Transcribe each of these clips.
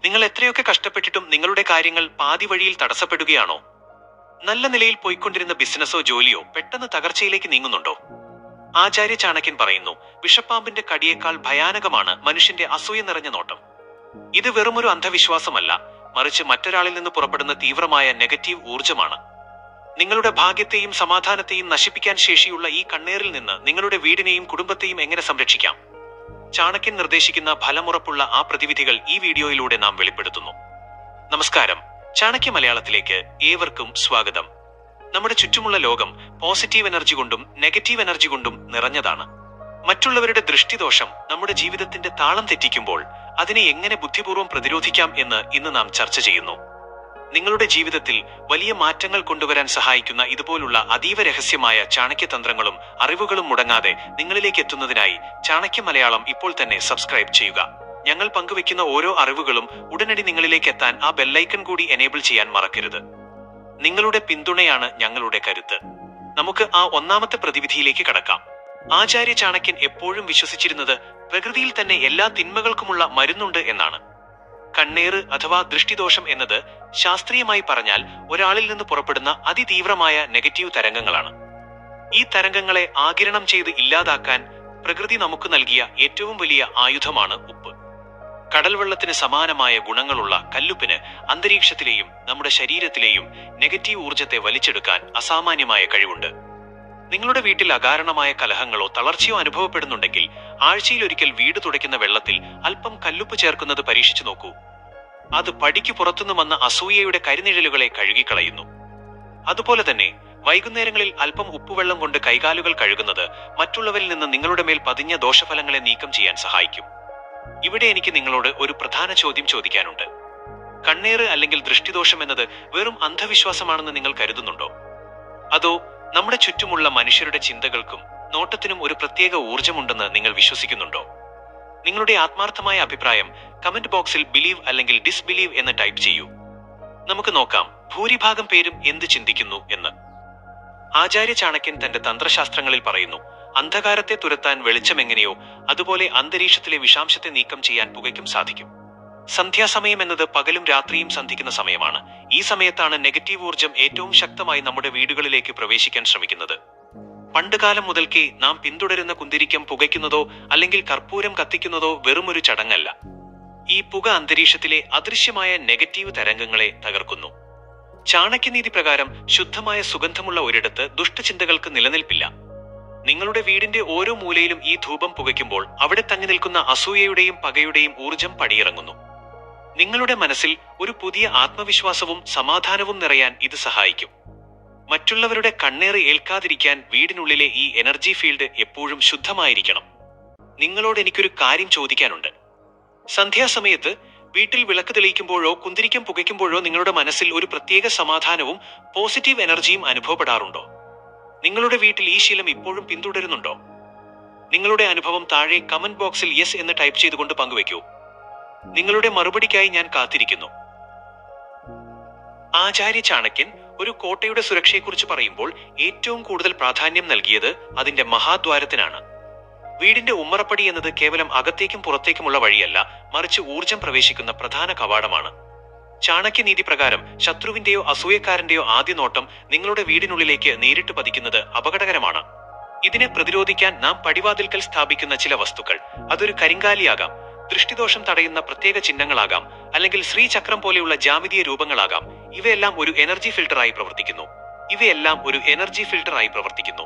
നിങ്ങൾ എത്രയൊക്കെ കഷ്ടപ്പെട്ടിട്ടും നിങ്ങളുടെ കാര്യങ്ങൾ പാതി വഴിയിൽ തടസ്സപ്പെടുകയാണോ? നല്ല നിലയിൽ പോയിക്കൊണ്ടിരുന്ന ബിസിനസ്സോ ജോലിയോ പെട്ടെന്ന് തകർച്ചയിലേക്ക് നീങ്ങുന്നുണ്ടോ? ആചാര്യ ചാണക്യൻ പറയുന്നു, വിഷപ്പാമ്പിന്റെ കടിയേക്കാൾ ഭയാനകമാണ് മനുഷ്യന്റെ അസൂയ നിറഞ്ഞ നോട്ടം. ഇത് വെറുമൊരു അന്ധവിശ്വാസമല്ല, മറിച്ച് മറ്റൊരാളിൽ നിന്ന് പുറപ്പെടുന്ന തീവ്രമായ നെഗറ്റീവ് ഊർജമാണ്. നിങ്ങളുടെ ഭാഗ്യത്തെയും സമാധാനത്തെയും നശിപ്പിക്കാൻ ശേഷിയുള്ള ഈ കണ്ണേറിൽ നിന്ന് നിങ്ങളുടെ വീടിനെയും കുടുംബത്തെയും എങ്ങനെ സംരക്ഷിക്കാം? ചാണക്യൻ നിർദ്ദേശിക്കുന്ന ഫലമുറപ്പുള്ള ആ പ്രതിവിധികൾ ഈ വീഡിയോയിലൂടെ നാം വെളിപ്പെടുത്തുന്നു. നമസ്കാരം, ചാണക്യ മലയാളത്തിലേക്ക് ഏവർക്കും സ്വാഗതം. നമ്മുടെ ചുറ്റുമുള്ള ലോകം പോസിറ്റീവ് എനർജി കൊണ്ടും നെഗറ്റീവ് എനർജി കൊണ്ടും നിറഞ്ഞതാണ്. മറ്റുള്ളവരുടെ ദൃഷ്ടിദോഷം നമ്മുടെ ജീവിതത്തിന്റെ താളം തെറ്റിക്കുമ്പോൾ അതിനെ എങ്ങനെ ബുദ്ധിപൂർവ്വം പ്രതിരോധിക്കാം എന്ന് ഇന്ന് നാം ചർച്ച ചെയ്യുന്നു. നിങ്ങളുടെ ജീവിതത്തിൽ വലിയ മാറ്റങ്ങൾ കൊണ്ടുവരാൻ സഹായിക്കുന്ന ഇതുപോലുള്ള അതീവ രഹസ്യമായ ചാണക്യതന്ത്രങ്ങളും അറിവുകളും മുടങ്ങാതെ നിങ്ങളിലേക്ക് എത്തുന്നതിനായി ചാണക്യ മലയാളം ഇപ്പോൾ തന്നെ സബ്സ്ക്രൈബ് ചെയ്യുക. ഞങ്ങൾ പങ്കുവെക്കുന്ന ഓരോ അറിവുകളും ഉടനടി നിങ്ങളിലേക്ക് എത്താൻ ആ ബെല്ലൈക്കൺ കൂടി എനേബിൾ ചെയ്യാൻ മറക്കരുത്. നിങ്ങളുടെ പിന്തുണയാണ് ഞങ്ങളുടെ കരുത്ത്. നമുക്ക് ആ ഒന്നാമത്തെ പ്രതിവിധിയിലേക്ക് കടക്കാം. ആചാര്യ ചാണക്യൻ എപ്പോഴും വിശ്വസിച്ചിരുന്നത് പ്രകൃതിയിൽ തന്നെ എല്ലാ തിന്മകൾക്കുമുള്ള മരുന്നുണ്ട് എന്നാണ്. കണ്ണേറ് അഥവാ ദൃഷ്ടിദോഷം എന്നത് ശാസ്ത്രീയമായി പറഞ്ഞാൽ ഒരാളിൽ നിന്ന് പുറപ്പെടുന്ന അതിതീവ്രമായ നെഗറ്റീവ് തരംഗങ്ങളാണ്. ഈ തരംഗങ്ങളെ ആഗിരണം ചെയ്ത് ഇല്ലാതാക്കാൻ പ്രകൃതി നമുക്ക് നൽകിയ ഏറ്റവും വലിയ ആയുധമാണ് ഉപ്പ്. കടൽവെള്ളത്തിന് സമാനമായ ഗുണങ്ങളുള്ള കല്ലുപ്പിന് അന്തരീക്ഷത്തിലെയും നമ്മുടെ ശരീരത്തിലെയും നെഗറ്റീവ് ഊർജത്തെ വലിച്ചെടുക്കാൻ അസാമാന്യമായ കഴിവുണ്ട്. നിങ്ങളുടെ വീട്ടിൽ അകാരണമായ കലഹങ്ങളോ തളർച്ചയോ അനുഭവപ്പെടുന്നുണ്ടെങ്കിൽ ആഴ്ചയിലൊരിക്കൽ വീട് തുടയ്ക്കുന്ന വെള്ളത്തിൽ അല്പം കല്ലുപ്പ് ചേർക്കുന്നത് പരീക്ഷിച്ചു നോക്കൂ. അത് പടിക്ക് പുറത്തുനിന്ന് വന്ന അസൂയയുടെ കരിനിഴലുകളെ കഴുകിക്കളയുന്നു. അതുപോലെ തന്നെ വൈകുന്നേരങ്ങളിൽ അല്പം ഉപ്പുവെള്ളം കൊണ്ട് കൈകാലുകൾ കഴുകുന്നത് മറ്റുള്ളവരിൽ നിന്ന് നിങ്ങളുടെ മേൽ പതിഞ്ഞ ദോഷഫലങ്ങളെ നീക്കം ചെയ്യാൻ സഹായിക്കും. ഇവിടെ എനിക്ക് നിങ്ങളോട് ഒരു പ്രധാന ചോദ്യം ചോദിക്കാനുണ്ട്. കണ്ണേറ് അല്ലെങ്കിൽ ദൃഷ്ടിദോഷം എന്നത് വെറും അന്ധവിശ്വാസമാണെന്ന് നിങ്ങൾ കരുതുന്നുണ്ടോ? അതോ നമ്മുടെ ചുറ്റുമുള്ള മനുഷ്യരുടെ ചിന്തകൾക്കും നോട്ടത്തിനും ഒരു പ്രത്യേക ഊർജമുണ്ടെന്ന് നിങ്ങൾ വിശ്വസിക്കുന്നുണ്ടോ? നിങ്ങളുടെ ആത്മാർത്ഥമായ അഭിപ്രായം കമന്റ് ബോക്സിൽ ബിലീവ് അല്ലെങ്കിൽ ഡിസ്ബിലീവ് എന്ന് ടൈപ്പ് ചെയ്യൂ. നമുക്ക് നോക്കാം ഭൂരിഭാഗം പേരും എന്ത് ചിന്തിക്കുന്നു എന്ന്. ആചാര്യ ചാണക്യൻ തന്റെ തന്ത്രശാസ്ത്രങ്ങളിൽ പറയുന്നു, അന്ധകാരത്തെ തുരത്താൻ വെളിച്ചം എങ്ങനെയോ അതുപോലെ അന്തരീക്ഷത്തിലെ വിഷാംശത്തെ നീക്കം ചെയ്യാൻ പുകയ്ക്കും സാധിക്കും. സന്ധ്യാസമയം എന്നത് പകലും രാത്രിയും സന്ധിക്കുന്ന സമയമാണ്. ഈ സമയത്താണ് നെഗറ്റീവ് ഊർജം ഏറ്റവും ശക്തമായി നമ്മുടെ വീടുകളിലേക്ക് പ്രവേശിക്കാൻ ശ്രമിക്കുന്നത്. പണ്ടുകാലം മുതൽക്കേ നാം പിന്തുടരുന്ന കുന്തിരിക്കം പുകയ്ക്കുന്നതോ അല്ലെങ്കിൽ കർപ്പൂരം കത്തിക്കുന്നതോ വെറുമൊരു ചടങ്ങല്ല. ഈ പുക അന്തരീക്ഷത്തിലെ അദൃശ്യമായ നെഗറ്റീവ് തരംഗങ്ങളെ തകർക്കുന്നു. ചാണക്യനീതി പ്രകാരം ശുദ്ധമായ സുഗന്ധമുള്ള ഒരിടത്ത് ദുഷ്ടചിന്തകൾക്ക് നിലനിൽപ്പില്ല. നിങ്ങളുടെ വീടിന്റെ ഓരോ മൂലയിലും ഈ ധൂപം പുകയ്ക്കുമ്പോൾ അവിടെ തങ്ങി നിൽക്കുന്ന അസൂയയുടെയും പകയുടെയും ഊർജം പടിയിറങ്ങുന്നു. നിങ്ങളുടെ മനസ്സിൽ ഒരു പുതിയ ആത്മവിശ്വാസവും സമാധാനവും നിറയാൻ ഇത് സഹായിക്കും. മറ്റുള്ളവരുടെ കണ്ണേറ് ഏൽക്കാതിരിക്കാൻ വീടിനുള്ളിലെ ഈ എനർജി ഫീൽഡ് എപ്പോഴും ശുദ്ധമായിരിക്കണം. നിങ്ങളോട് എനിക്കൊരു കാര്യം ചോദിക്കാനുണ്ട്. സന്ധ്യാസമയത്ത് വീട്ടിൽ വിളക്ക് തെളിയിക്കുമ്പോഴോ കുന്തിരിക്കം പുകയ്ക്കുമ്പോഴോ നിങ്ങളുടെ മനസ്സിൽ ഒരു പ്രത്യേക സമാധാനവും പോസിറ്റീവ് എനർജിയും അനുഭവപ്പെടാറുണ്ടോ? നിങ്ങളുടെ വീട്ടിൽ ഈ ശീലം ഇപ്പോഴും പിന്തുടരുന്നുണ്ടോ? നിങ്ങളുടെ അനുഭവം താഴെ കമന്റ് ബോക്സിൽ യെസ് എന്ന് ടൈപ്പ് ചെയ്തുകൊണ്ട് പങ്കുവെക്കൂ. നിങ്ങളുടെ മറുപടിക്കായി ഞാൻ കാത്തിരിക്കുന്നു. ആചാര്യ ചാണക്യൻ ഒരു കോട്ടയുടെ സുരക്ഷയെക്കുറിച്ച് പറയുമ്പോൾ ഏറ്റവും കൂടുതൽ പ്രാധാന്യം നൽകിയത് അതിന്റെ മഹാദ്വാരത്തിനാണ്. വീടിന്റെ ഉമ്മറപ്പടി എന്നത് കേവലം അകത്തേക്കും പുറത്തേക്കുമുള്ള വഴിയല്ല, മറിച്ച് ഊർജം പ്രവേശിക്കുന്ന പ്രധാന കവാടമാണ്. ചാണക്യനീതി പ്രകാരം ശത്രുവിന്റെയോ അസൂയക്കാരന്റെയോ ആദ്യ നോട്ടം നിങ്ങളുടെ വീടിനുള്ളിലേക്ക് നേരിട്ട് പതിക്കുന്നത് അപകടകരമാണ്. ഇതിനെ പ്രതിരോധിക്കാൻ നാം പടിവാതിൽക്കൽ സ്ഥാപിക്കുന്ന ചില വസ്തുക്കൾ, അതൊരു കരിങ്കാലിയാകാം, ദൃഷ്ടിദോഷം തടയുന്ന പ്രത്യേക ചിഹ്നങ്ങളാകാം, അല്ലെങ്കിൽ ശ്രീചക്രം പോലെയുള്ള ജാമിതീയ രൂപങ്ങളാകാം, ഇവയെല്ലാം ഒരു എനർജി ഫിൽട്ടറായി പ്രവർത്തിക്കുന്നു.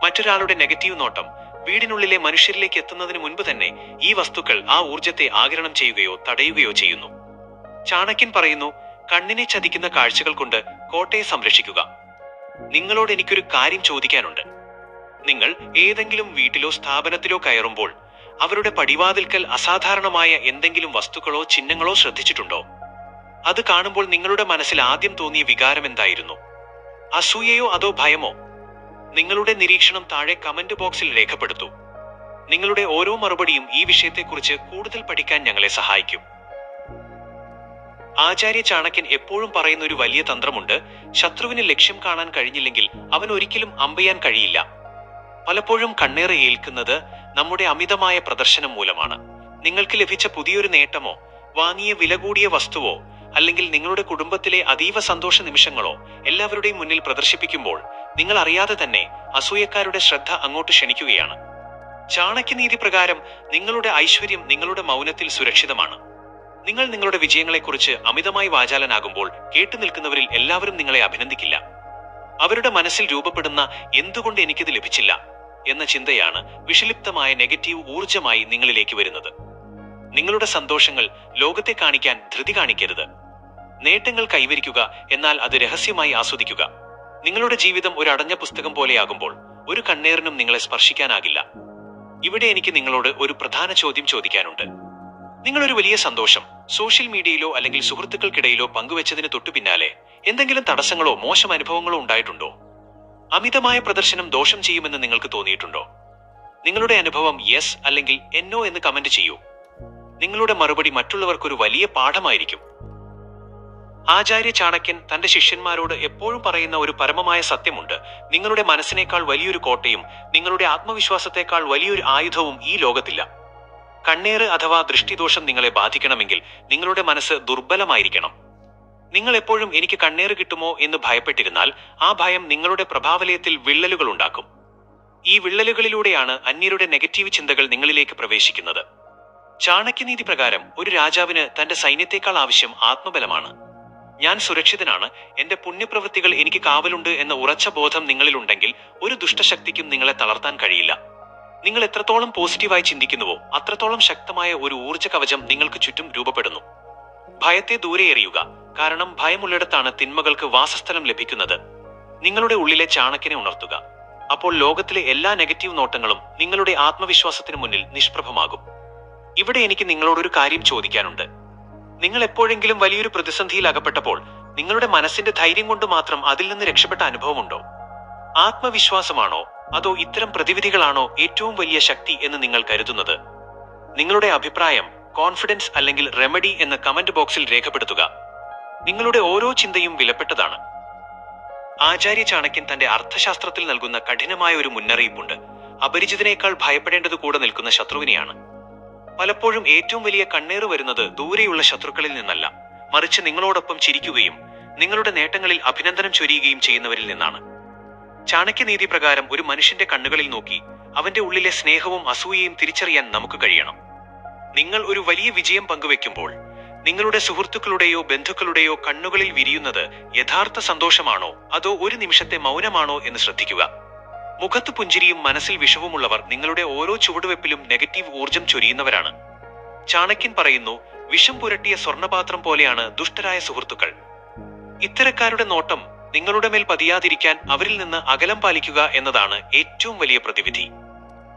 മറ്റൊരാളുടെ നെഗറ്റീവ് നോട്ടം വീടിനുള്ളിലെ മനുഷ്യരിലേക്ക് എത്തുന്നതിന് മുൻപ് തന്നെ ഈ വസ്തുക്കൾ ആ ഊർജത്തെ ആഗിരണം ചെയ്യുകയോ തടയുകയോ ചെയ്യുന്നു. ചാണക്യൻ പറയുന്നു, കണ്ണിനെ ചതിക്കുന്ന കാഴ്ചകൾ കൊണ്ട് കോട്ടയെ സംരക്ഷിക്കുക. നിങ്ങളോട് എനിക്കൊരു കാര്യം ചോദിക്കാനുണ്ട്. നിങ്ങൾ ഏതെങ്കിലും വീട്ടിലോ സ്ഥാപനത്തിലോ കയറുമ്പോൾ അവരുടെ പടിവാതിൽക്കൽ അസാധാരണമായ എന്തെങ്കിലും വസ്തുക്കളോ ചിഹ്നങ്ങളോ ശ്രദ്ധിച്ചിട്ടുണ്ടോ? അത് കാണുമ്പോൾ നിങ്ങളുടെ മനസ്സിൽ ആദ്യം തോന്നിയ വികാരം എന്തായിരുന്നു? അസൂയയോ അതോ ഭയമോ? നിങ്ങളുടെ നിരീക്ഷണം താഴെ കമന്റ് ബോക്സിൽ രേഖപ്പെടുത്തൂ. നിങ്ങളുടെ ഓരോ മറുപടിയും ഈ വിഷയത്തെക്കുറിച്ച് കൂടുതൽ പഠിക്കാൻ ഞങ്ങളെ സഹായിക്കും. ആചാര്യ ചാണക്യൻ എപ്പോഴും പറയുന്ന ഒരു വലിയ തന്ത്രമുണ്ട്. ശത്രുവിന് ലക്ഷ്യം കാണാൻ കഴിഞ്ഞില്ലെങ്കിൽ അവൻ ഒരിക്കലും അമ്പെയ്യാൻ കഴിയില്ല. പലപ്പോഴും കണ്ണേറ് ഏൽക്കുന്നത് നമ്മുടെ അമിതമായ പ്രദർശനം മൂലമാണ്. നിങ്ങൾക്ക് ലഭിച്ച പുതിയൊരു നേട്ടമോ വാങ്ങിയ വില കൂടിയ വസ്തുവോ അല്ലെങ്കിൽ നിങ്ങളുടെ കുടുംബത്തിലെ അതീവ സന്തോഷ നിമിഷങ്ങളോ എല്ലാവരുടെയും മുന്നിൽ പ്രദർശിപ്പിക്കുമ്പോൾ നിങ്ങൾ അറിയാതെ തന്നെ അസൂയക്കാരുടെ ശ്രദ്ധ അങ്ങോട്ട് ക്ഷണിക്കുകയാണ്. ചാണക്യനീതി പ്രകാരം നിങ്ങളുടെ ഐശ്വര്യം നിങ്ങളുടെ മൗനത്തിൽ സുരക്ഷിതമാണ്. നിങ്ങൾ നിങ്ങളുടെ വിജയങ്ങളെക്കുറിച്ച് അമിതമായി വാചാലനാകുമ്പോൾ കേട്ടു നിൽക്കുന്നവരിൽ എല്ലാവരും നിങ്ങളെ അഭിനന്ദിക്കില്ല. അവരുടെ മനസ്സിൽ രൂപപ്പെടുന്ന എന്തുകൊണ്ട് എനിക്കിത് ലഭിച്ചില്ല എന്ന ചിന്തയാണ് വിഷലിപ്തമായ നെഗറ്റീവ് ഊർജമായി നിങ്ങളിലേക്ക് വരുന്നത്. നിങ്ങളുടെ സന്തോഷങ്ങൾ ലോകത്തെ കാണിക്കാൻ ധൃതി കാണിക്കരുത്. നേട്ടങ്ങൾ കൈവരിക്കുക, എന്നാൽ അത് രഹസ്യമായി ആസ്വദിക്കുക. നിങ്ങളുടെ ജീവിതം ഒരു അടഞ്ഞ പുസ്തകം പോലെയാകുമ്പോൾ ഒരു കണ്ണേറിനും നിങ്ങളെ സ്പർശിക്കാനാകില്ല. ഇവിടെ എനിക്ക് നിങ്ങളോട് ഒരു പ്രധാന ചോദ്യം ചോദിക്കാനുണ്ട്. നിങ്ങളൊരു വലിയ സന്തോഷം സോഷ്യൽ മീഡിയയിലോ അല്ലെങ്കിൽ സുഹൃത്തുക്കൾക്കിടയിലോ പങ്കുവെച്ചതിന് തൊട്ടു പിന്നാലെ എന്തെങ്കിലും തടസ്സങ്ങളോ മോശം അനുഭവങ്ങളോ ഉണ്ടായിട്ടുണ്ടോ? അമിതമായ പ്രദർശനം ദോഷം ചെയ്യുമെന്ന് നിങ്ങൾക്ക് തോന്നിയിട്ടുണ്ടോ? നിങ്ങളുടെ അനുഭവം യെസ് അല്ലെങ്കിൽ എന്നോ എന്ന് കമന്റ് ചെയ്യൂ. നിങ്ങളുടെ മറുപടി മറ്റുള്ളവർക്കൊരു വലിയ പാഠമായിരിക്കും. ആചാര്യ ചാണക്യൻ തന്റെ ശിഷ്യന്മാരോട് എപ്പോഴും പറയുന്ന ഒരു പരമമായ സത്യമുണ്ട്. നിങ്ങളുടെ മനസ്സിനേക്കാൾ വലിയൊരു കോട്ടയും നിങ്ങളുടെ ആത്മവിശ്വാസത്തെക്കാൾ വലിയൊരു ആയുധവും ഈ ലോകത്തില്ല. കണ്ണേറ് അഥവാ ദൃഷ്ടിദോഷം നിങ്ങളെ ബാധിക്കണമെങ്കിൽ നിങ്ങളുടെ മനസ്സ് ദുർബലമായിരിക്കണം. നിങ്ങൾ എപ്പോഴും എനിക്ക് കണ്ണേറ് കിട്ടുമോ എന്ന് ഭയപ്പെട്ടിരുന്നാൽ ആ ഭയം നിങ്ങളുടെ പ്രഭാവലയത്തിൽ വിള്ളലുകൾ ഉണ്ടാക്കും. ഈ വിള്ളലുകളിലൂടെയാണ് അന്യരുടെ നെഗറ്റീവ് ചിന്തകൾ നിങ്ങളിലേക്ക് പ്രവേശിക്കുന്നത്. ചാണക്യനീതി പ്രകാരം ഒരു രാജാവിന് തന്റെ സൈന്യത്തെക്കാൾ ആവശ്യം ആത്മബലമാണ്. ഞാൻ സുരക്ഷിതനാണ്, എന്റെ പുണ്യപ്രവൃത്തികൾ എനിക്ക് കാവലുണ്ട് എന്ന ഉറച്ച ബോധം നിങ്ങളിലുണ്ടെങ്കിൽ ഒരു ദുഷ്ടശക്തിക്കും നിങ്ങളെ തളർത്താൻ കഴിയില്ല. നിങ്ങൾ എത്രത്തോളം പോസിറ്റീവായി ചിന്തിക്കുന്നുവോ അത്രത്തോളം ശക്തമായ ഒരു ഊർജ്ജ കവചം നിങ്ങൾക്ക് ചുറ്റും രൂപപ്പെടുന്നു. ഭയത്തെ ദൂരെ എറിയുക, കാരണം ഭയമുള്ളിടത്താണ് തിന്മകൾക്ക് വാസസ്ഥലം ലഭിക്കുന്നത്. നിങ്ങളുടെ ഉള്ളിലെ ചാണക്യനെ ഉണർത്തുക. അപ്പോൾ ലോകത്തിലെ എല്ലാ നെഗറ്റീവ് നോട്ടങ്ങളും നിങ്ങളുടെ ആത്മവിശ്വാസത്തിന് മുന്നിൽ നിഷ്പ്രഭമാകും. ഇവിടെ എനിക്ക് നിങ്ങളോടൊരു കാര്യം ചോദിക്കാനുണ്ട്. നിങ്ങൾ എപ്പോഴെങ്കിലും വലിയൊരു പ്രതിസന്ധിയിൽ അകപ്പെട്ടപ്പോൾ നിങ്ങളുടെ മനസ്സിന്റെ ധൈര്യം കൊണ്ട് മാത്രം അതിൽ നിന്ന് രക്ഷപ്പെട്ട അനുഭവമുണ്ടോ? ആത്മവിശ്വാസമാണോ അതോ ഇത്തരം പ്രതിവിധികളാണോ ഏറ്റവും വലിയ ശക്തി എന്ന് നിങ്ങൾ കരുതുന്നത്? നിങ്ങളുടെ അഭിപ്രായം കോൺഫിഡൻസ് അല്ലെങ്കിൽ റെമഡി എന്ന കമന്റ് ബോക്സിൽ രേഖപ്പെടുത്തുക. നിങ്ങളുടെ ഓരോ ചിന്തയും വിലപ്പെട്ടതാണ്. ആചാര്യ ചാണക്യൻ തന്റെ അർത്ഥശാസ്ത്രത്തിൽ നൽകുന്ന കഠിനമായ ഒരു മുന്നറിയിപ്പുണ്ട്. അപരിചിതനേക്കാൾ ഭയപ്പെടേണ്ടത് കൂടെ നിൽക്കുന്ന ശത്രുവിനെയാണ്. പലപ്പോഴും ഏറ്റവും വലിയ കണ്ണേറ് വരുന്നത് ദൂരെയുള്ള ശത്രുക്കളിൽ നിന്നല്ല, മറിച്ച് നിങ്ങളോടൊപ്പം ചിരിക്കുകയും നിങ്ങളുടെ നേട്ടങ്ങളിൽ അഭിനന്ദനം ചൊരിയുകയും ചെയ്യുന്നവരിൽ നിന്നാണ്. ചാണക്യനീതി പ്രകാരം ഒരു മനുഷ്യന്റെ കണ്ണുകളിൽ നോക്കി അവന്റെ ഉള്ളിലെ സ്നേഹവും അസൂയയും തിരിച്ചറിയാൻ നമുക്ക് കഴിയണം. നിങ്ങൾ ഒരു വലിയ വിജയം പങ്കുവെക്കുമ്പോൾ നിങ്ങളുടെ സുഹൃത്തുക്കളുടെയോ ബന്ധുക്കളുടെയോ കണ്ണുകളിൽ വിരിയുന്നത് യഥാർത്ഥ സന്തോഷമാണോ അതോ ഒരു നിമിഷത്തെ മൗനമാണോ എന്ന് ശ്രദ്ധിക്കുക. മുഖത്ത് പുഞ്ചിരിയും മനസ്സിൽ വിഷവുമുള്ളവർ നിങ്ങളുടെ ഓരോ ചുവടുവെപ്പിലും നെഗറ്റീവ് ഊർജം ചൊരിയുന്നവരാണ്. ചാണക്യൻ പറയുന്നു, വിഷം പുരട്ടിയ സ്വർണപാത്രം പോലെയാണ് ദുഷ്ടരായ സുഹൃത്തുക്കൾ. ഇത്തരക്കാരുടെ നോട്ടം നിങ്ങളുടെ മേൽ പതിയാതിരിക്കാൻ അവരിൽ നിന്ന് അകലം പാലിക്കുക എന്നതാണ് ഏറ്റവും വലിയ പ്രതിവിധി.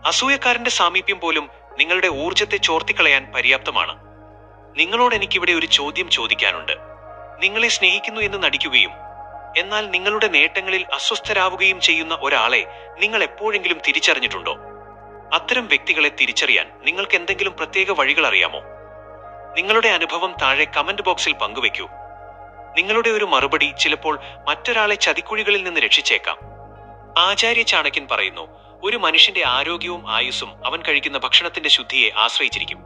അസൂയക്കാരന്റെ സാമീപ്യം പോലും നിങ്ങളുടെ ഊർജത്തെ ചോർത്തിക്കളയാൻ പര്യാപ്തമാണ്. നിങ്ങളോട് എനിക്കിവിടെ ഒരു ചോദ്യം ചോദിക്കാനുണ്ട്. നിങ്ങളെ സ്നേഹിക്കുന്നു എന്ന് നടിക്കുകയും എന്നാൽ നിങ്ങളുടെ നേട്ടങ്ങളിൽ അസ്വസ്ഥരാവുകയും ചെയ്യുന്ന ഒരാളെ നിങ്ങൾ എപ്പോഴെങ്കിലും തിരിച്ചറിഞ്ഞിട്ടുണ്ടോ? അത്തരം വ്യക്തികളെ തിരിച്ചറിയാൻ നിങ്ങൾക്ക് എന്തെങ്കിലും പ്രത്യേക വഴികൾ അറിയാമോ? നിങ്ങളുടെ അനുഭവം താഴെ കമന്റ് ബോക്സിൽ പങ്കുവെക്കൂ. നിങ്ങളുടെ ഒരു മറുപടി ചിലപ്പോൾ മറ്റൊരാളെ ചതിക്കുഴികളിൽ നിന്ന് രക്ഷിച്ചേക്കാം. ആചാര്യ ചാണക്യൻ പറയുന്നു, ഒരു മനുഷ്യന്റെ ആരോഗ്യവും ആയുസ്സും അവൻ കഴിക്കുന്ന ഭക്ഷണത്തിന്റെ ശുദ്ധിയെ ആശ്രയിച്ചിരിക്കും.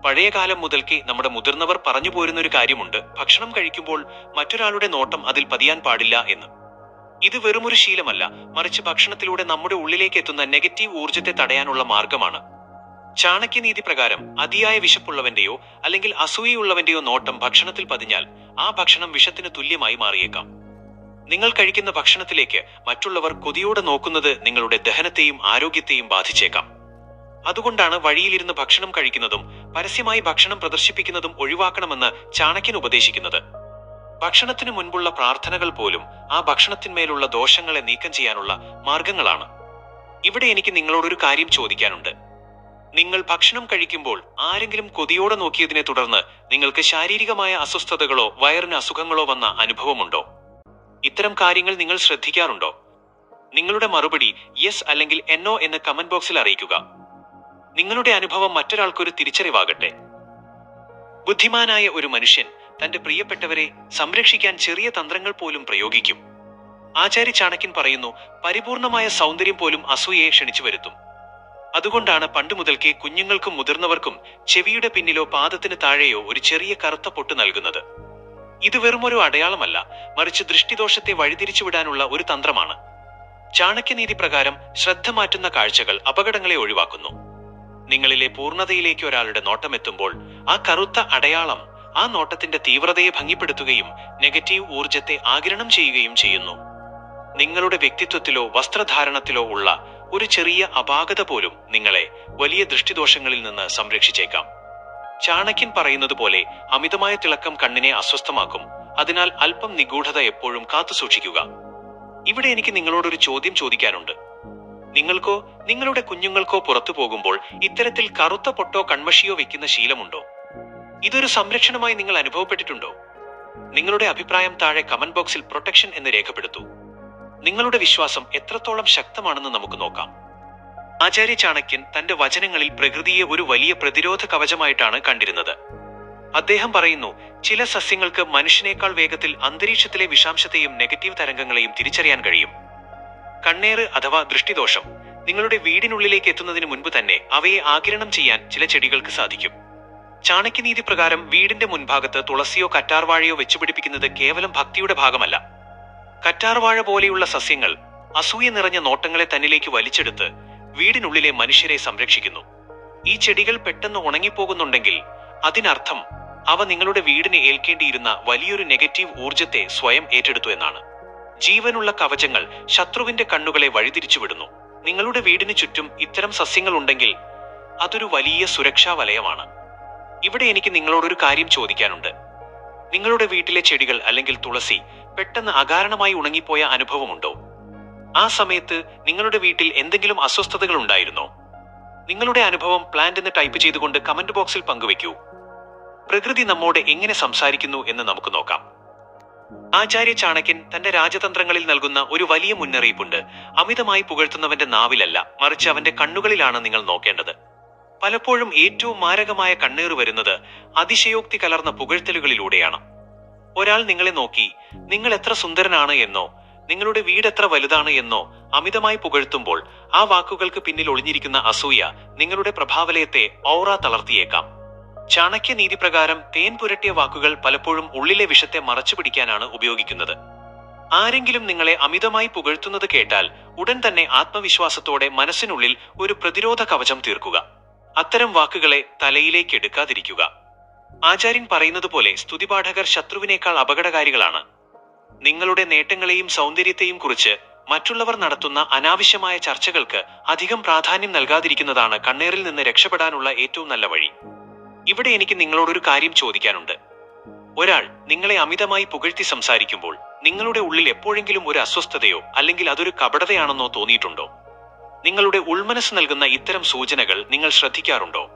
പഴയ കാലം മുതൽക്കേ നമ്മുടെ മുതിർന്നവർ പറഞ്ഞു പോരുന്ന ഒരു കാര്യമുണ്ട്, ഭക്ഷണം കഴിക്കുമ്പോൾ മറ്റൊരാളുടെ നോട്ടം അതിൽ പതിയാൻ പാടില്ല എന്ന്. ഇത് വെറുമൊരു ശീലമല്ല, മറിച്ച് ഭക്ഷണത്തിലൂടെ നമ്മുടെ ഉള്ളിലേക്ക് എത്തുന്ന നെഗറ്റീവ് ഊർജത്തെ തടയാനുള്ള മാർഗമാണ്. ചാണക്യനീതി പ്രകാരം അതിയായ വിശപ്പുള്ളവന്റെയോ അല്ലെങ്കിൽ അസൂയയുള്ളവന്റെയോ നോട്ടം ഭക്ഷണത്തിൽ പതിഞ്ഞാൽ ആ ഭക്ഷണം വിഷത്തിന് തുല്യമായി മാറിയേക്കാം. നിങ്ങൾ കഴിക്കുന്ന ഭക്ഷണത്തിലേക്ക് മറ്റുള്ളവർ കൊതിയോടെ നോക്കുന്നത് നിങ്ങളുടെ ദഹനത്തെയും ആരോഗ്യത്തെയും ബാധിച്ചേക്കാം. അതുകൊണ്ടാണ് വഴിയിലിരുന്ന് ഭക്ഷണം കഴിക്കുന്നതും പരസ്യമായി ഭക്ഷണം പ്രദർശിപ്പിക്കുന്നതും ഒഴിവാക്കണമെന്ന് ചാണക്യൻ ഉപദേശിക്കുന്നത്. ഭക്ഷണത്തിനു മുൻപുള്ള പ്രാർത്ഥനകൾ പോലും ആ ഭക്ഷണത്തിന്മേലുള്ള ദോഷങ്ങളെ നീക്കം ചെയ്യാനുള്ള മാർഗങ്ങളാണ്. ഇവിടെ എനിക്ക് നിങ്ങളോടൊരു കാര്യം ചോദിക്കാനുണ്ട്. നിങ്ങൾ ഭക്ഷണം കഴിക്കുമ്പോൾ ആരെങ്കിലും കൊതിയോടെ നോക്കിയതിനെ തുടർന്ന് നിങ്ങൾക്ക് ശാരീരികമായ അസ്വസ്ഥതകളോ വയറിന് അസുഖങ്ങളോ വന്ന അനുഭവമുണ്ടോ? ഇത്തരം കാര്യങ്ങൾ നിങ്ങൾ ശ്രദ്ധിക്കാറുണ്ടോ? നിങ്ങളുടെ മറുപടി യെസ് അല്ലെങ്കിൽ എന്നോ എന്ന് കമന്റ് ബോക്സിൽ അറിയിക്കുക. നിങ്ങളുടെ അനുഭവം മറ്റൊരാൾക്കൊരു തിരിച്ചറിവാകട്ടെ. ബുദ്ധിമാനായ ഒരു മനുഷ്യൻ തന്റെ പ്രിയപ്പെട്ടവരെ സംരക്ഷിക്കാൻ ചെറിയ തന്ത്രങ്ങൾ പോലും പ്രയോഗിക്കും. ആചാര്യ ചാണക്യൻ പറയുന്നു, പരിപൂർണമായ സൗന്ദര്യം പോലും അസൂയയെ ക്ഷണിച്ചു വരുത്തും. അതുകൊണ്ടാണ് പണ്ട് മുതൽക്കേ കുഞ്ഞുങ്ങൾക്കും മുതിർന്നവർക്കും ചെവിയുടെ പിന്നിലോ പാദത്തിന് താഴെയോ ഒരു ചെറിയ കറുത്ത പൊട്ട് നൽകുന്നത്. ഇത് വെറുമൊരു അടയാളമല്ല, മറിച്ച് ദൃഷ്ടിദോഷത്തെ വഴിതിരിച്ചുവിടാനുള്ള ഒരു തന്ത്രമാണ്. ചാണക്യനീതി പ്രകാരം ശ്രദ്ധ മാറ്റുന്ന കാഴ്ചകൾ അപകടങ്ങളെ ഒഴിവാക്കുന്നു. നിങ്ങളിലെ പൂർണ്ണതയിലേക്ക് ഒരാളുടെ നോട്ടമെത്തുമ്പോൾ ആ കറുത്ത അടയാളം ആ നോട്ടത്തിന്റെ തീവ്രതയെ ഭംഗിപ്പെടുത്തുകയും നെഗറ്റീവ് ഊർജത്തെ ആഗിരണം ചെയ്യുകയും ചെയ്യുന്നു. നിങ്ങളുടെ വ്യക്തിത്വത്തിലോ വസ്ത്രധാരണത്തിലോ ഉള്ള ഒരു ചെറിയ അപാകത പോലും നിങ്ങളെ വലിയ ദൃഷ്ടിദോഷങ്ങളിൽ നിന്ന് സംരക്ഷിച്ചേക്കാം. ചാണക്യൻ പറയുന്നത് പോലെ അമിതമായ തിളക്കം കണ്ണിനെ അസ്വസ്ഥമാക്കും. അതിനാൽ അല്പം നിഗൂഢത എപ്പോഴും കാത്തുസൂക്ഷിക്കുക. ഇവിടെ എനിക്ക് നിങ്ങളോടൊരു ചോദ്യം ചോദിക്കാനുണ്ട്. നിങ്ങൾക്കോ നിങ്ങളുടെ കുഞ്ഞുങ്ങൾക്കോ പുറത്തു പോകുമ്പോൾ ഇത്തരത്തിൽ കറുത്ത പൊട്ടോ കൺമഷിയോ വെക്കുന്ന ശീലമുണ്ടോ? ഇതൊരു സംരക്ഷണമായി നിങ്ങൾ അനുഭവപ്പെട്ടിട്ടുണ്ടോ? നിങ്ങളുടെ അഭിപ്രായം താഴെ കമന്റ് ബോക്സിൽ പ്രൊട്ടക്ഷൻ എന്ന് രേഖപ്പെടുത്തൂ. നിങ്ങളുടെ വിശ്വാസം എത്രത്തോളം ശക്തമാണെന്ന് നമുക്ക് നോക്കാം. ആചാര്യ ചാണക്യൻ തന്റെ വചനങ്ങളിൽ പ്രകൃതിയെ ഒരു വലിയ പ്രതിരോധ കവചമായിട്ടാണ് കണ്ടിരുന്നത്. അദ്ദേഹം പറയുന്നു, ചില സസ്യങ്ങൾക്ക് മനുഷ്യനേക്കാൾ വേഗത്തിൽ അന്തരീക്ഷത്തിലെ വിഷാംശത്തെയും നെഗറ്റീവ് തരംഗങ്ങളെയും തിരിച്ചറിയാൻ കഴിയും. കണ്ണേറ് അഥവാ ദൃഷ്ടിദോഷം നിങ്ങളുടെ വീടിനുള്ളിലേക്ക് എത്തുന്നതിന് മുൻപ് തന്നെ അവയെ ആഗിരണം ചെയ്യാൻ ചില ചെടികൾക്ക് സാധിക്കും. ചാണക്യനീതി പ്രകാരം വീടിന്റെ മുൻഭാഗത്ത് തുളസിയോ കറ്റാർവാഴയോ വെച്ചുപിടിപ്പിക്കുന്നത് കേവലം ഭക്തിയുടെ ഭാഗമല്ല. കറ്റാർവാഴ പോലെയുള്ള സസ്യങ്ങൾ അസൂയ നിറഞ്ഞ നോട്ടങ്ങളെ തന്നിലേക്ക് വലിച്ചെടുത്ത് വീടിനുള്ളിലെ മനുഷ്യരെ സംരക്ഷിക്കുന്നു. ഈ ചെടികൾ പെട്ടെന്ന് ഉണങ്ങിപ്പോകുന്നുണ്ടെങ്കിൽ അതിനർത്ഥം അവ നിങ്ങളുടെ വീടിന് ഏൽക്കേണ്ടിയിരുന്ന വലിയൊരു നെഗറ്റീവ് ഊർജത്തെ സ്വയം ഏറ്റെടുത്തു എന്നാണ്. ജീവനുള്ള കവചങ്ങൾ ശത്രുവിന്റെ കണ്ണുകളെ വഴിതിരിച്ചുവിടുന്നു. നിങ്ങളുടെ വീടിന് ചുറ്റും ഇത്തരം സസ്യങ്ങൾ ഉണ്ടെങ്കിൽ അതൊരു വലിയ സുരക്ഷാ വലയമാണ്. ഇവിടെ എനിക്ക് നിങ്ങളോടൊരു കാര്യം ചോദിക്കാനുണ്ട്. നിങ്ങളുടെ വീട്ടിലെ ചെടികൾ അല്ലെങ്കിൽ തുളസി പെട്ടെന്ന് അകാരണമായി ഉണങ്ങിപ്പോയ അനുഭവമുണ്ടോ? ആ സമയത്ത് നിങ്ങളുടെ വീട്ടിൽ എന്തെങ്കിലും അസ്വസ്ഥതകൾ ഉണ്ടായിരുന്നോ? നിങ്ങളുടെ അനുഭവം പ്ലാന്റ് എന്ന് ടൈപ്പ് ചെയ്തുകൊണ്ട് കമന്റ് ബോക്സിൽ പങ്കുവെക്കൂ. പ്രകൃതി നമ്മോട് എങ്ങനെ സംസാരിക്കുന്നു എന്ന് നമുക്ക് നോക്കാം. ആചാര്യ ചാണക്യൻ തന്റെ രാജതന്ത്രങ്ങളിൽ നൽകുന്ന ഒരു വലിയ മുന്നറിയിപ്പുണ്ട്. അമിതമായി പുകഴ്ത്തുന്നവന്റെ നാവിലല്ല, മറിച്ച് അവന്റെ കണ്ണുകളിലാണ് നിങ്ങൾ നോക്കേണ്ടത്. പലപ്പോഴും ഏറ്റവും മാരകമായ കണ്ണേറ് വരുന്നത് അതിശയോക്തി കലർന്ന പുകഴ്ത്തലുകളിലൂടെയാണ്. ഒരാൾ നിങ്ങളെ നോക്കി നിങ്ങൾ എത്ര സുന്ദരനാണ് എന്നോ നിങ്ങളുടെ വീട് എത്ര വലുതാണ് എന്നോ അമിതമായി പുകഴ്ത്തുമ്പോൾ ആ വാക്കുകൾക്ക് പിന്നിൽ ഒളിഞ്ഞിരിക്കുന്ന അസൂയ നിങ്ങളുടെ പ്രഭാവലയത്തെ ഔറ തളർത്തിയേക്കാം. ചാണക്യനീതി പ്രകാരം തേൻ പുരട്ടിയ വാക്കുകൾ പലപ്പോഴും ഉള്ളിലെ വിഷത്തെ മറച്ചുപിടിക്കാനാണ് ഉപയോഗിക്കുന്നത്. ആരെങ്കിലും നിങ്ങളെ അമിതമായി പുകഴ്ത്തുന്നത് കേട്ടാൽ ഉടൻ തന്നെ ആത്മവിശ്വാസത്തോടെ മനസ്സിനുള്ളിൽ ഒരു പ്രതിരോധ കവചം തീർക്കുക. അത്തരം വാക്കുകളെ തലയിലേക്ക് എടുക്കാതിരിക്കുക. ആചാര്യൻ പറയുന്നത് പോലെ സ്തുതിപാഠകർ ശത്രുവിനേക്കാൾ അപകടകാരികളാണ്. നിങ്ങളുടെ നേട്ടങ്ങളെയും സൗന്ദര്യത്തെയും കുറിച്ച് മറ്റുള്ളവർ നടത്തുന്ന അനാവശ്യമായ ചർച്ചകൾക്ക് അധികം പ്രാധാന്യം നൽകാതിരിക്കുന്നതാണ് കണ്ണേറിൽ നിന്ന് രക്ഷപ്പെടാനുള്ള ഏറ്റവും നല്ല വഴി. ഇവിടെ എനിക്ക് നിങ്ങളോടൊരു കാര്യം ചോദിക്കാനുണ്ട്. ഒരാൾ നിങ്ങളെ അമിതമായി പുകഴ്ത്തി സംസാരിക്കുമ്പോൾ നിങ്ങളുടെ ഉള്ളിൽ എപ്പോഴെങ്കിലും ഒരു അസ്വസ്ഥതയോ അല്ലെങ്കിൽ അതൊരു കപടതയാണെന്നോ തോന്നിയിട്ടുണ്ടോ? നിങ്ങളുടെ ഉൾമനസ് നൽകുന്ന ഇത്തരം സൂചനകൾ നിങ്ങൾ ശ്രദ്ധിക്കാറുണ്ടോ?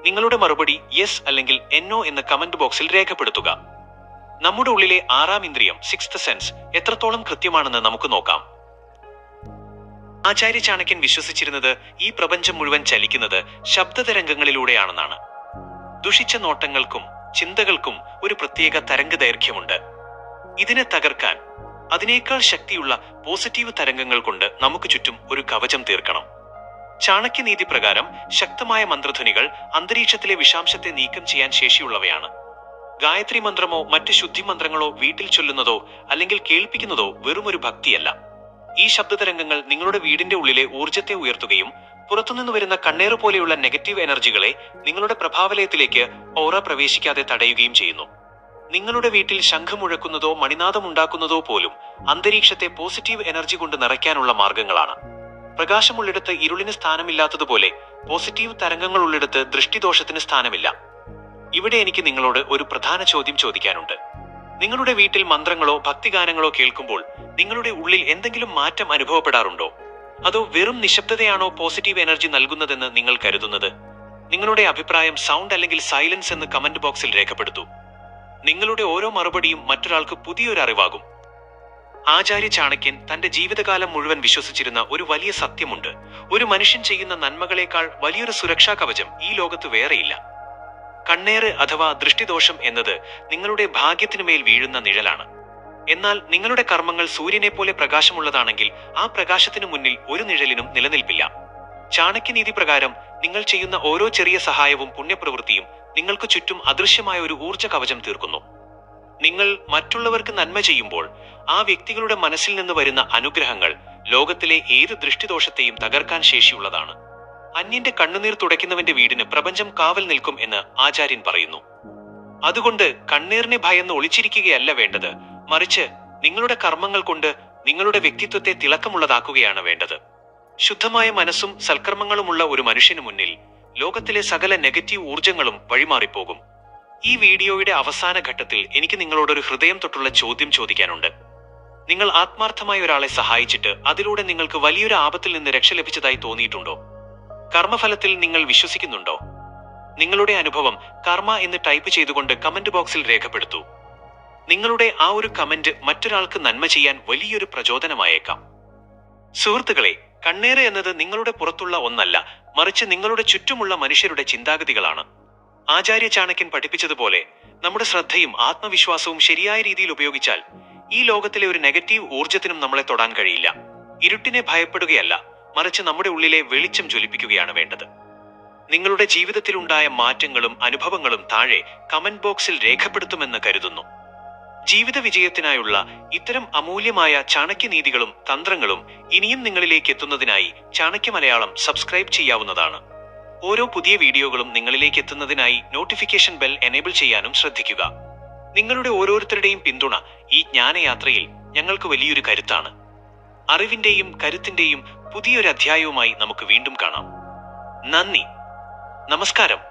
നിങ്ങളുടെ മറുപടി യെസ് അല്ലെങ്കിൽ എന്നോ എന്ന് കമന്റ് ബോക്സിൽ രേഖപ്പെടുത്തുക. നമ്മുടെ ഉള്ളിലെ ആറാം ഇന്ദ്രിയം, സിക്സ്ത് സെൻസ്, എത്രത്തോളം കൃത്യമാണെന്ന് നമുക്ക് നോക്കാം. ആചാര്യ ചാണക്യൻ വിശ്വസിച്ചിരുന്നത് ഈ പ്രപഞ്ചം മുഴുവൻ ചലിക്കുന്നത് ശബ്ദതരംഗങ്ങളിലൂടെയാണെന്നാണ്. ദുഷിച്ച നോട്ടങ്ങൾക്കും ചിന്തകൾക്കും ഒരു പ്രത്യേക തരംഗ ദൈർഘ്യമുണ്ട്. ഇതിനെ തകർക്കാൻ അതിനേക്കാൾ ശക്തിയുള്ള പോസിറ്റീവ് തരംഗങ്ങൾ കൊണ്ട് നമുക്ക് ചുറ്റും ഒരു കവചം തീർക്കണം. ചാണക്യനീതി പ്രകാരം ശക്തമായ മന്ത്രധ്വനികൾ അന്തരീക്ഷത്തിലെ വിഷാംശത്തെ നീക്കം ചെയ്യാൻ ശേഷിയുള്ളവയാണ്. ഗായത്രി മന്ത്രമോ മറ്റ് ശുദ്ധിമന്ത്രങ്ങളോ വീട്ടിൽ ചൊല്ലുന്നതോ അല്ലെങ്കിൽ കേൾപ്പിക്കുന്നതോ വെറുമൊരു ഭക്തിയല്ല. ഈ ശബ്ദതരംഗങ്ങൾ നിങ്ങളുടെ വീടിന്റെ ഉള്ളിലെ ഊർജത്തെ ഉയർത്തുകയും പുറത്തുനിന്ന് വരുന്ന കണ്ണേറ് പോലെയുള്ള നെഗറ്റീവ് എനർജികളെ നിങ്ങളുടെ പ്രഭാവലയത്തിലേക്ക് ഓറ പ്രവേശിക്കാതെ തടയുകയും ചെയ്യുന്നു. നിങ്ങളുടെ വീട്ടിൽ ശംഖ് മുഴക്കുന്നതോ മണിനാദം ഉണ്ടാക്കുന്നതോ പോലും അന്തരീക്ഷത്തെ പോസിറ്റീവ് എനർജി കൊണ്ട് നിറയ്ക്കാനുള്ള മാർഗങ്ങളാണ്. പ്രകാശമുള്ളിടത്ത് ഇരുളിന് സ്ഥാനമില്ലാത്തതുപോലെ പോസിറ്റീവ് തരംഗങ്ങൾ ഉള്ളിടത്ത് ദൃഷ്ടിദോഷത്തിന് സ്ഥാനമില്ല. ഇവിടെ എനിക്ക് നിങ്ങളോട് ഒരു പ്രധാന ചോദ്യം ചോദിക്കാനുണ്ട്. നിങ്ങളുടെ വീട്ടിൽ മന്ത്രങ്ങളോ ഭക്തിഗാനങ്ങളോ കേൾക്കുമ്പോൾ നിങ്ങളുടെ ഉള്ളിൽ എന്തെങ്കിലും മാറ്റം അനുഭവപ്പെടാറുണ്ടോ? അതോ വെറും നിശബ്ദതയാണോ പോസിറ്റീവ് എനർജി നൽകുന്നതെന്ന് നിങ്ങൾ കരുതുന്നത്? നിങ്ങളുടെ അഭിപ്രായം സൗണ്ട് അല്ലെങ്കിൽ സൈലൻസ് എന്ന് കമന്റ് ബോക്സിൽ രേഖപ്പെടുത്തൂ. നിങ്ങളുടെ ഓരോ മറുപടിയും മറ്റൊരാൾക്ക് പുതിയൊരു അറിവാകും. ആചാര്യ ചാണക്യൻ തന്റെ ജീവിതകാലം മുഴുവൻ വിശ്വസിച്ചിരുന്ന ഒരു വലിയ സത്യമുണ്ട്. ഒരു മനുഷ്യൻ ചെയ്യുന്ന നന്മകളേക്കാൾ വലിയൊരു സുരക്ഷാ കവചം ഈ ലോകത്ത് വേറെയില്ല. കണ്ണേറ് അഥവാ ദൃഷ്ടിദോഷം എന്നത് നിങ്ങളുടെ ഭാഗ്യത്തിനുമേൽ വീഴുന്ന നിഴലാണ്. എന്നാൽ നിങ്ങളുടെ കർമ്മങ്ങൾ സൂര്യനെ പോലെ പ്രകാശമുള്ളതാണെങ്കിൽ ആ പ്രകാശത്തിനു മുന്നിൽ ഒരു നിഴലിനും നിലനിൽപ്പില്ല. ചാണക്യനീതി പ്രകാരം നിങ്ങൾ ചെയ്യുന്ന ഓരോ ചെറിയ സഹായവും പുണ്യപ്രവൃത്തിയും നിങ്ങൾക്ക് ചുറ്റും അദൃശ്യമായ ഒരു ഊർജ്ജ കവചം തീർക്കുന്നു. നിങ്ങൾ മറ്റുള്ളവർക്ക് നന്മ ചെയ്യുമ്പോൾ ആ വ്യക്തികളുടെ മനസ്സിൽ നിന്ന് വരുന്ന അനുഗ്രഹങ്ങൾ ലോകത്തിലെ ഏത് ദൃഷ്ടിദോഷത്തെയും തകർക്കാൻ ശേഷിയുള്ളതാണ്. അന്യന്റെ കണ്ണുനീർ തുടയ്ക്കുന്നവന്റെ വീടിന് പ്രപഞ്ചം കാവൽ നിൽക്കും എന്ന് ആചാര്യൻ പറയുന്നു. അതുകൊണ്ട് കണ്ണീറിനെ ഭയന്ന് ഒളിച്ചിരിക്കുകയല്ല വേണ്ടത്, മറിച്ച് നിങ്ങളുടെ കർമ്മങ്ങൾ കൊണ്ട് നിങ്ങളുടെ വ്യക്തിത്വത്തെ തിളക്കമുള്ളതാക്കുകയാണ് വേണ്ടത്. ശുദ്ധമായ മനസ്സും സൽക്കർമ്മങ്ങളുമുള്ള ഒരു മനുഷ്യന് മുന്നിൽ ലോകത്തിലെ സകല നെഗറ്റീവ് ഊർജങ്ങളും വഴിമാറിപ്പോകും. ഈ വീഡിയോയുടെ അവസാന ഘട്ടത്തിൽ എനിക്ക് നിങ്ങളോടൊരു ഹൃദയം തൊട്ടുള്ള ചോദ്യം ചോദിക്കാനുണ്ട്. നിങ്ങൾ ആത്മാർത്ഥമായ ഒരാളെ സഹായിച്ചിട്ട് അതിലൂടെ നിങ്ങൾക്ക് വലിയൊരു ആപത്തിൽ നിന്ന് രക്ഷ ലഭിച്ചതായി തോന്നിയിട്ടുണ്ടോ? കർമ്മഫലത്തിൽ നിങ്ങൾ വിശ്വസിക്കുന്നുണ്ടോ? നിങ്ങളുടെ അനുഭവം കർമ്മ എന്ന് ടൈപ്പ് ചെയ്തുകൊണ്ട് കമന്റ് ബോക്സിൽ രേഖപ്പെടുത്തൂ. നിങ്ങളുടെ ആ ഒരു കമന്റ് മറ്റൊരാൾക്ക് നന്മ ചെയ്യാൻ വലിയൊരു പ്രചോദനമായേക്കാം. സുഹൃത്തുക്കളെ, കണ്ണേറ് എന്നത് നിങ്ങളുടെ പുറത്തുള്ള ഒന്നല്ല, മറിച്ച് നിങ്ങളുടെ ചുറ്റുമുള്ള മനുഷ്യരുടെ ചിന്താഗതികളാണ്. ആചാര്യ ചാണക്യൻ പഠിപ്പിച്ചതുപോലെ നമ്മുടെ ശ്രദ്ധയും ആത്മവിശ്വാസവും ശരിയായ രീതിയിൽ ഉപയോഗിച്ചാൽ ഈ ലോകത്തിലെ ഒരു നെഗറ്റീവ് ഊർജത്തിനും നമ്മളെ തൊടാൻ കഴിയില്ല. ഇരുട്ടിനെ ഭയപ്പെടുകയല്ല, മറിച്ച് നമ്മുടെ ഉള്ളിലെ വെളിച്ചം ജ്വലിപ്പിക്കുകയാണ് വേണ്ടത്. നിങ്ങളുടെ ജീവിതത്തിലുണ്ടായ മാറ്റങ്ങളും അനുഭവങ്ങളും താഴെ കമന്റ് ബോക്സിൽ രേഖപ്പെടുത്തുമെന്ന് കരുതുന്നു. ജീവിത വിജയത്തിനായുള്ള ഇത്തരം അമൂല്യമായ ചാണക്യനീതികളും തന്ത്രങ്ങളും ഇനിയും നിങ്ങളിലേക്ക് എത്തുന്നതിനായി ചാണക്യ മലയാളം സബ്സ്ക്രൈബ് ചെയ്യാവുന്നതാണ്. ഓരോ പുതിയ വീഡിയോകളും നിങ്ങളിലേക്ക് എത്തുന്നതിനായി നോട്ടിഫിക്കേഷൻ ബെൽ എനേബിൾ ചെയ്യാനും ശ്രദ്ധിക്കുക. നിങ്ങളുടെ ഓരോരുത്തരുടെയും പിന്തുണ ഈ ജ്ഞാനയാത്രയിൽ ഞങ്ങൾക്ക് വലിയൊരു കരുത്താണ്. അറിവിന്റെയും കരുത്തിന്റെയും പുതിയൊരു അധ്യായവുമായി നമുക്ക് വീണ്ടും കാണാം. നന്ദി, നമസ്കാരം.